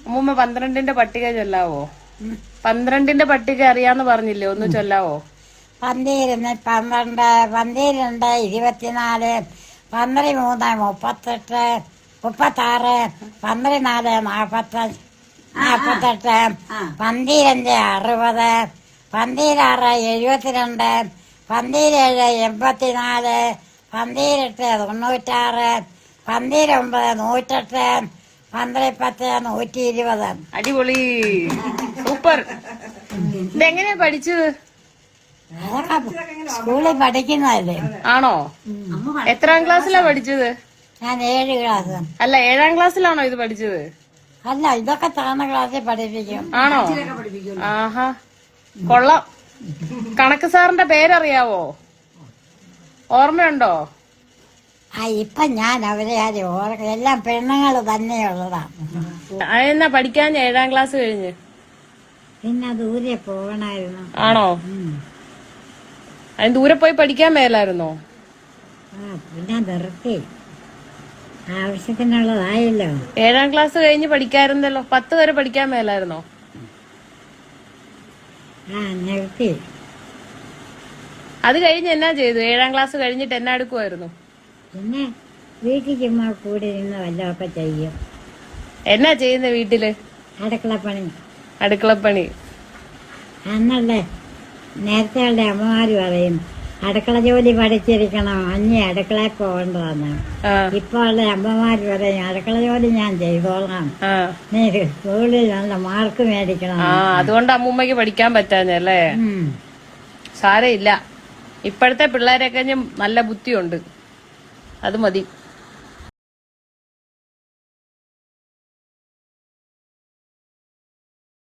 അമ്മൂമ്മ 12ന്റെ പട്ടിക ചൊല്ലാവോ? 12ന്റെ പട്ടിക അറിയാന്ന് പറഞ്ഞില്ലേ, ഒന്ന് ചൊല്ലാവോ? 12, 12, 12, 24, 13, 38, 36, 14, 48, 15, 60, 16, 72, 17, 84, 18, 96, 19, 108, 10, 120. അടിപൊളി, സൂപ്പർ. ഇതെങ്ങനെയാ പഠിച്ചത്? സ്കൂളിൽ പഠിക്കുന്നതല്ലേ. ആണോ? എത്രാം ക്ലാസ്സിലാ പഠിച്ചത്? ഞാൻ 7 ക്ലാസ്. അല്ല, 7ാം ക്ലാസ്സിലാണോ ഇത് പഠിച്ചത്? അല്ല, ഇതൊക്കെ താഴ്ന്ന ക്ലാസ്സിൽ പഠിപ്പിക്കും. ആണോ? ആഹാ, കൊള്ളാം. കണക്ക് സാറിന്റെ പേരറിയാവോ? ഓർമ്മയുണ്ടോ? ഇപ്പൊ ഞാൻ അവരെ ആരും ഓർക്ക, എല്ലാം പെണ്ണുങ്ങൾ തന്നെയുള്ളതാ. അതെന്നാ പഠിക്കാൻ 7ാം ക്ലാസ് കഴിഞ്ഞ്? പിന്നെ ദൂരെ പോകണായിരുന്നു. ആണോ? അതിന് ദൂരെ പോയി പഠിക്കാൻ മേലായിരുന്നോ? പിന്നെ നിർത്തി, ആവശ്യത്തിനുള്ളതായല്ലോ. 7ാം ക്ലാസ് കഴിഞ്ഞ് പഠിക്കാറുണ്ടല്ലോ, 10 വരെ പഠിക്കാൻ മേലായിരുന്നോ? നിർത്തി. അത് കഴിഞ്ഞ് എന്നാ ചെയ്തു? 7ാം ക്ലാസ് കഴിഞ്ഞിട്ട് എന്നാ എടുക്കുമായിരുന്നു? പിന്നെ വീട്ടിൽ ചുമ്മാ കൂടി നിന്ന് വല്ലതൊക്കെ ചെയ്യും. എന്നാ ചെയ്യുന്ന വീട്ടില്? അടുക്കളപ്പണി. അടുക്കളപ്പണി. അന്നല്ലേ നേരത്തെ അമ്മമാര് പറയും അടുക്കള ജോലി പഠിച്ചിരിക്കണം, അന്യ അടുക്കളയിൽ പോകേണ്ടതാണ്. ഇപ്പൊ ഉള്ള അമ്മമാര് പറയും അടുക്കള ജോലി ഞാൻ ചെയ്തോളാം, നീ സ്കൂളിൽ നല്ല മാർക്ക് മേടിക്കണം. അതുകൊണ്ട് അമ്മൂമ്മക്ക് പഠിക്കാൻ പറ്റാഞ്ഞല്ലേ? സാരമില്ല, ഇപ്പോഴത്തെ പിള്ളേരെ കഴിഞ്ഞ് നല്ല ബുദ്ധിയുണ്ട്, അത് മതി.